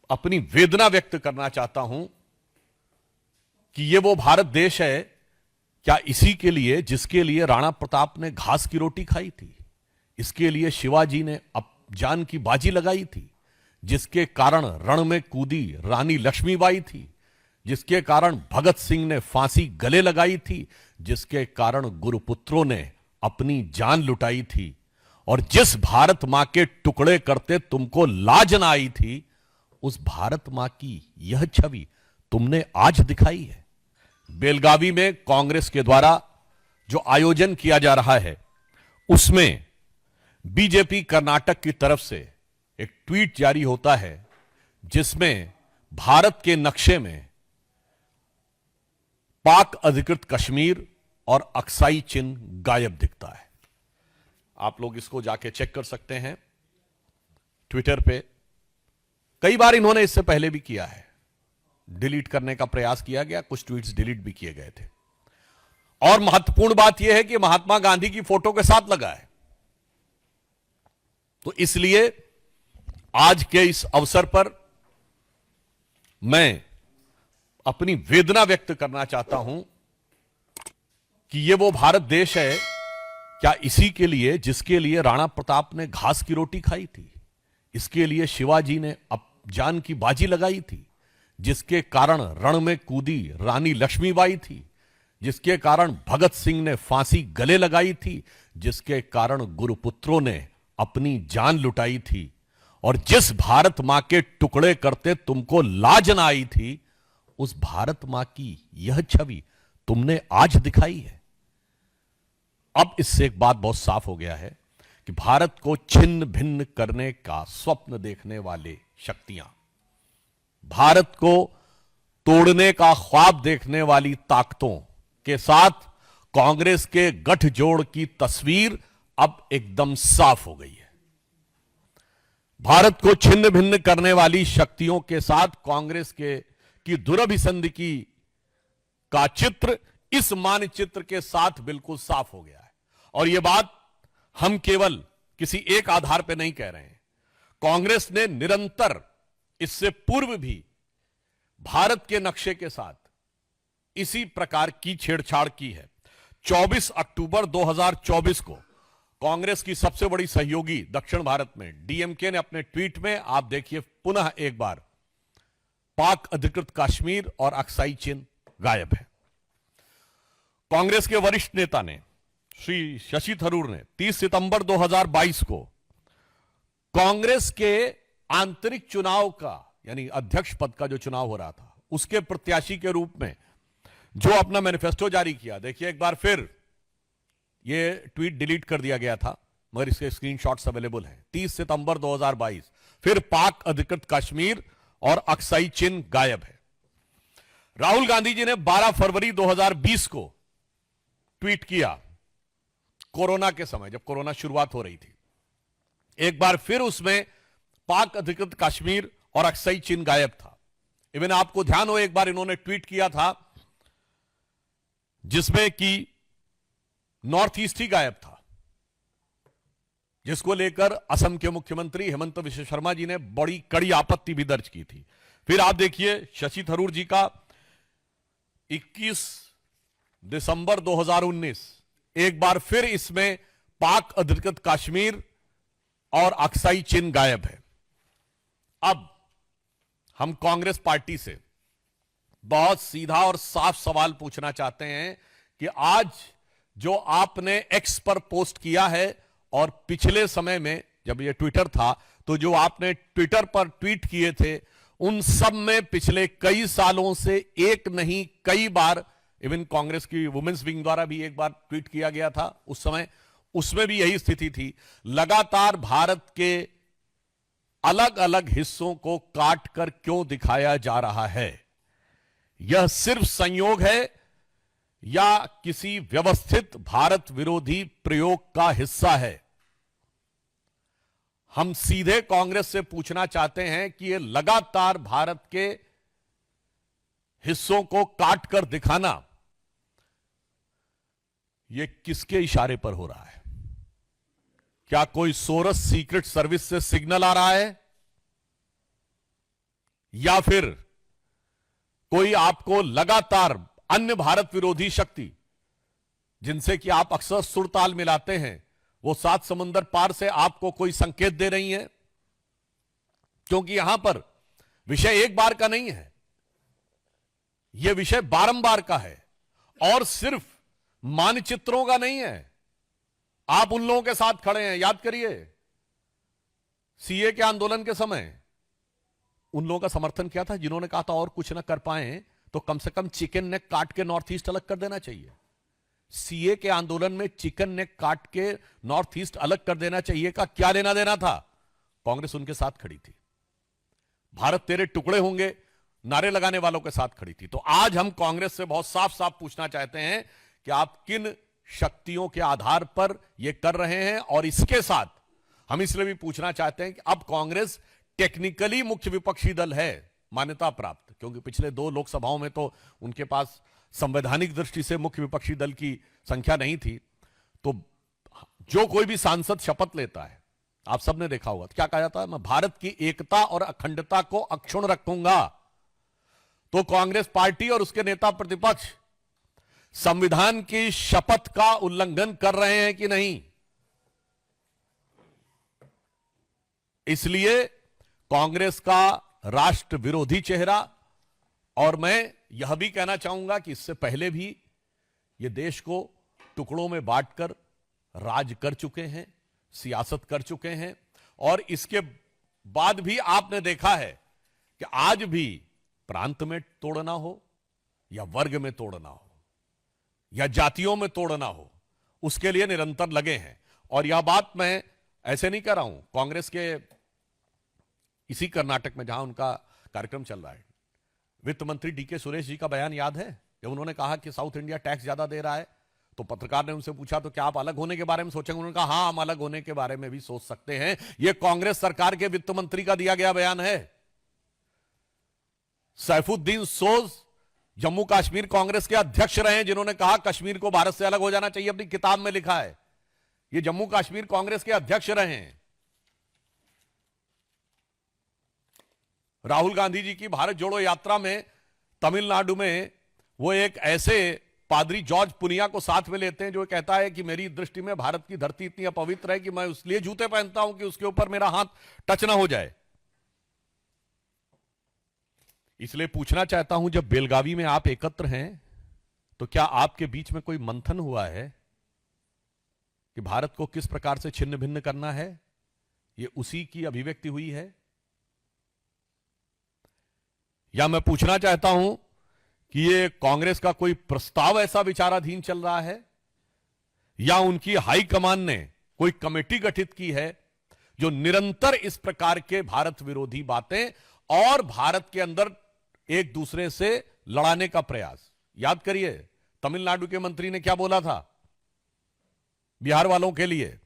अपनी वेदना व्यक्त करना चाहता हूं कि ये वो भारत देश है क्या इसी के लिए जिसके लिए राणा प्रताप ने घास की रोटी खाई थी, इसके लिए शिवाजी ने जान की बाजी लगाई थी, जिसके कारण रण में कूदी रानी लक्ष्मीबाई थी, जिसके कारण भगत सिंह ने फांसी गले लगाई थी, जिसके कारण गुरुपुत्रों ने अपनी जान लुटाई थी, और जिस भारत मां के टुकड़े करते तुमको लाज ना आई थी, उस भारत मां की यह छवि तुमने आज दिखाई है। बेलगावी में कांग्रेस के द्वारा जो आयोजन किया जा रहा है उसमें बीजेपी कर्नाटक की तरफ से एक ट्वीट जारी होता है जिसमें भारत के नक्शे में पाक अधिकृत कश्मीर और अक्साई चिन्ह गायब दिखता है। आप लोग इसको जाके चेक कर सकते हैं ट्विटर पे। कई बार इन्होंने इससे पहले भी किया है, डिलीट करने का प्रयास किया गया, कुछ ट्वीट्स डिलीट भी किए गए थे। और महत्वपूर्ण बात यह है कि महात्मा गांधी की फोटो के साथ लगा है। तो इसलिए आज के इस अवसर पर मैं अपनी वेदना व्यक्त करना चाहता हूं कि यह वो भारत देश है क्या इसी के लिए जिसके लिए राणा प्रताप ने घास की रोटी खाई थी, इसके लिए शिवाजी ने जान की बाजी लगाई थी, जिसके कारण रण में कूदी रानी लक्ष्मीबाई थी, जिसके कारण भगत सिंह ने फांसी गले लगाई थी, जिसके कारण गुरुपुत्रों ने अपनी जान लुटाई थी, और जिस भारत मां के टुकड़े करते तुमको लाज ना आई थी, उस भारत मां की यह छवि तुमने आज दिखाई है। अब इससे एक बात बहुत साफ हो गया है कि भारत को छिन्न भिन्न करने का स्वप्न देखने वाले शक्तियां, भारत को तोड़ने का ख्वाब देखने वाली ताकतों के साथ कांग्रेस के गठजोड़ की तस्वीर अब एकदम साफ हो गई है। भारत को छिन्न भिन्न करने वाली शक्तियों के साथ कांग्रेस की दुरभिसंधि का चित्र इस मानचित्र के साथ बिल्कुल साफ हो गया है। और यह बात हम केवल किसी एक आधार पर नहीं कह रहे हैं। कांग्रेस ने निरंतर इससे पूर्व भी भारत के नक्शे के साथ इसी प्रकार की छेड़छाड़ की है। 24 अक्टूबर 2024 को कांग्रेस की सबसे बड़ी सहयोगी दक्षिण भारत में डीएमके ने अपने ट्वीट में, आप देखिए पुनः एक बार, पाक अधिकृत कश्मीर और अक्साई चिन्ह गायब है। कांग्रेस के वरिष्ठ नेता ने श्री शशि थरूर ने 30 सितंबर 2022 को कांग्रेस के आंतरिक चुनाव का, यानी अध्यक्ष पद का जो चुनाव हो रहा था, उसके प्रत्याशी के रूप में जो अपना मैनिफेस्टो जारी किया, देखिए एक बार फिर ये ट्वीट डिलीट कर दिया गया था मगर इसके स्क्रीनशॉट्स अवेलेबल हैं। 30 सितंबर 2022 फिर पाक अधिकृत कश्मीर और अक्साई चिन्ह गायब है। राहुल गांधी जी ने 12 फरवरी 2020 को ट्वीट किया, कोरोना के समय, जब कोरोना शुरुआत हो रही थी, एक बार फिर उसमें पाक अधिकृत कश्मीर और अक्साई चिन्ह गायब था। इवन आपको ध्यान हो, एक बार इन्होंने ट्वीट किया था जिसमें कि नॉर्थ ईस्ट ही गायब था, जिसको लेकर असम के मुख्यमंत्री हेमंत विश्व शर्मा जी ने बड़ी कड़ी आपत्ति भी दर्ज की थी। फिर आप देखिए शशि थरूर जी का 21 दिसंबर 2019, एक बार फिर इसमें पाक अधिकृत कश्मीर और अक्साई चिन्ह गायब है। अब हम कांग्रेस पार्टी से बहुत सीधा और साफ सवाल पूछना चाहते हैं कि आज जो आपने एक्स पर पोस्ट किया है और पिछले समय में जब यह ट्विटर था तो जो आपने ट्विटर पर ट्वीट किए थे, उन सब में पिछले कई सालों से एक नहीं कई बार, इवन कांग्रेस की वुमेन्स विंग द्वारा भी एक बार ट्वीट किया गया था उस समय, उसमें भी यही स्थिति थी। लगातार भारत के अलग अलग हिस्सों को काट कर क्यों दिखाया जा रहा है? यह सिर्फ संयोग है या किसी व्यवस्थित भारत विरोधी प्रयोग का हिस्सा है? हम सीधे कांग्रेस से पूछना चाहते हैं कि यह लगातार भारत के हिस्सों को काट कर दिखाना, यह किसके इशारे पर हो रहा है? क्या कोई सोरस सीक्रेट सर्विस से सिग्नल आ रहा है? या फिर कोई आपको लगातार अन्य भारत विरोधी शक्ति जिनसे कि आप अक्सर सुरताल मिलाते हैं, वो 7 समुंदर पार से आपको कोई संकेत दे रही हैं? क्योंकि यहां पर विषय एक बार का नहीं है, यह विषय बारंबार का है और सिर्फ मानचित्रों का नहीं है। आप उन लोगों के साथ खड़े हैं, याद करिए सीए के आंदोलन के समय उन लोगों का समर्थन किया था जिन्होंने कहा था और कुछ ना कर पाए तो कम से कम चिकन नेक काट के नॉर्थ ईस्ट अलग कर देना चाहिए। सीए के आंदोलन में चिकन नेक काट के नॉर्थ ईस्ट अलग कर देना चाहिए का क्या लेना देना था? कांग्रेस उनके साथ खड़ी थी। भारत तेरे टुकड़े होंगे नारे लगाने वालों के साथ खड़ी थी। तो आज हम कांग्रेस से बहुत साफ साफ पूछना चाहते हैं कि आप किन शक्तियों के आधार पर यह कर रहे हैं, और इसके साथ हम इसलिए भी पूछना चाहते हैं कि अब कांग्रेस टेक्निकली मुख्य विपक्षी दल है, मान्यता प्राप्त, क्योंकि पिछले 2 लोकसभाओं में तो उनके पास संवैधानिक दृष्टि से मुख्य विपक्षी दल की संख्या नहीं थी। तो जो कोई भी सांसद शपथ लेता है, आप सबने देखा होगा क्या कहा जाता है, मैं भारत की एकता और अखंडता को अक्षुण्ण रखूंगा। तो कांग्रेस पार्टी और उसके नेता प्रतिपक्ष संविधान की शपथ का उल्लंघन कर रहे हैं कि नहीं? इसलिए कांग्रेस का राष्ट्र विरोधी चेहरा, और मैं यह भी कहना चाहूंगा कि इससे पहले भी ये देश को टुकड़ों में बांटकर राज कर चुके हैं, सियासत कर चुके हैं, और इसके बाद भी आपने देखा है कि आज भी प्रांत में तोड़ना हो या वर्ग में तोड़ना हो या जातियों में तोड़ना हो, उसके लिए निरंतर लगे हैं। और यह बात मैं ऐसे नहीं कर रहा हूं, कांग्रेस के इसी कर्नाटक में जहां उनका कार्यक्रम चल रहा है, वित्त मंत्री डीके सुरेश जी का बयान याद है जब उन्होंने कहा कि साउथ इंडिया टैक्स ज्यादा दे रहा है, तो पत्रकार ने उनसे पूछा तो क्या आप अलग होने के बारे में सोचेंगे? उन्होंने कहा हां, हम अलग होने के बारे में भी सोच सकते हैं। यह कांग्रेस सरकार के वित्त मंत्री का दिया गया बयान है। सैफुद्दीन सोज जम्मू कश्मीर कांग्रेस के अध्यक्ष रहे, जिन्होंने कहा कश्मीर को भारत से अलग हो जाना चाहिए, अपनी किताब में लिखा है। ये जम्मू कश्मीर कांग्रेस के अध्यक्ष रहे हैं। राहुल गांधी जी की भारत जोड़ो यात्रा में तमिलनाडु में वो एक ऐसे पादरी जॉर्ज पुनिया को साथ में लेते हैं जो कहता है कि मेरी दृष्टि में भारत की धरती इतनी अपवित्र है कि मैं इसलिए जूते पहनता हूं कि उसके ऊपर मेरा हाथ टच ना हो जाए। इसलिए पूछना चाहता हूं, जब बेलगावी में आप एकत्र हैं तो क्या आपके बीच में कोई मंथन हुआ है कि भारत को किस प्रकार से छिन्न भिन्न करना है? यह उसी की अभिव्यक्ति हुई है? या मैं पूछना चाहता हूं कि ये कांग्रेस का कोई प्रस्ताव ऐसा विचाराधीन चल रहा है, या उनकी हाईकमान ने कोई कमेटी गठित की है जो निरंतर इस प्रकार के भारत विरोधी बातें और भारत के अंदर एक दूसरे से लड़ाने का प्रयास? याद करिए तमिलनाडु के मंत्री ने क्या बोला था बिहार वालों के लिए।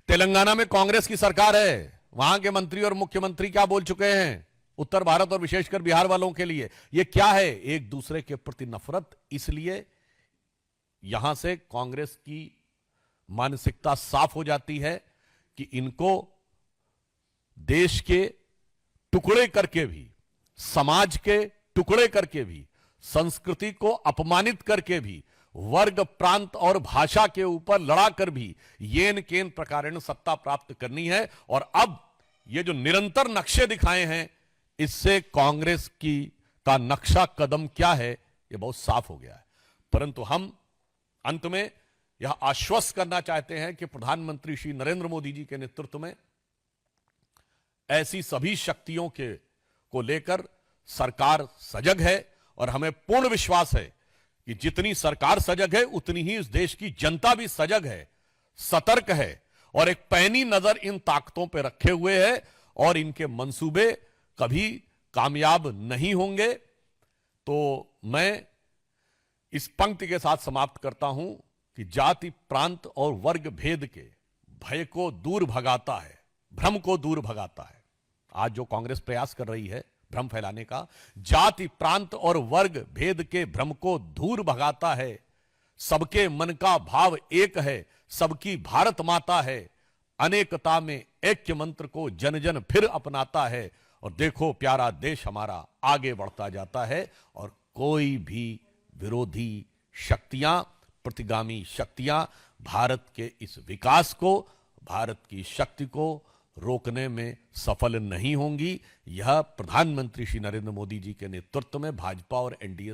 तेलंगाना में कांग्रेस की सरकार है, वहां के मंत्री और मुख्यमंत्री क्या बोल चुके हैं उत्तर भारत और विशेषकर बिहार वालों के लिए? यह क्या है? एक दूसरे के प्रति नफरत। इसलिए यहां से कांग्रेस की मानसिकता साफ हो जाती है कि इनको देश के टुकड़े करके भी, समाज के टुकड़े करके भी, संस्कृति को अपमानित करके भी, वर्ग प्रांत और भाषा के ऊपर लड़ाकर भी येन केन प्रकारेण सत्ता प्राप्त करनी है। और अब ये जो निरंतर नक्शे दिखाए हैं, इससे कांग्रेस की का नक्शा कदम क्या है यह बहुत साफ हो गया है। परंतु हम अंत में यह आश्वस्त करना चाहते हैं कि प्रधानमंत्री श्री नरेंद्र मोदी जी के नेतृत्व में ऐसी सभी शक्तियों को लेकर सरकार सजग है, और हमें पूर्ण विश्वास है कि जितनी सरकार सजग है उतनी ही इस देश की जनता भी सजग है, सतर्क है, और एक पैनी नजर इन ताकतों पर रखे हुए है, और इनके मंसूबे कभी कामयाब नहीं होंगे। तो मैं इस पंक्ति के साथ समाप्त करता हूं कि जाति प्रांत और वर्ग भेद के भय को दूर भगाता है, भ्रम को दूर भगाता है। आज जो कांग्रेस प्रयास कर रही है भ्रम फैलाने का, जाति प्रांत और वर्ग भेद के भ्रम को दूर भगाता है। सबके मन का भाव एक है, सबकी भारत माता है, अनेकता में ऐक्य मंत्र को जन जन फिर अपनाता है, और देखो प्यारा देश हमारा आगे बढ़ता जाता है और कोई भी विरोधी शक्तियां, प्रतिगामी शक्तियां भारत के इस विकास को, भारत की शक्ति को रोकने में सफल नहीं होंगी। यह प्रधानमंत्री श्री नरेंद्र मोदी जी के नेतृत्व में भाजपा और एनडीए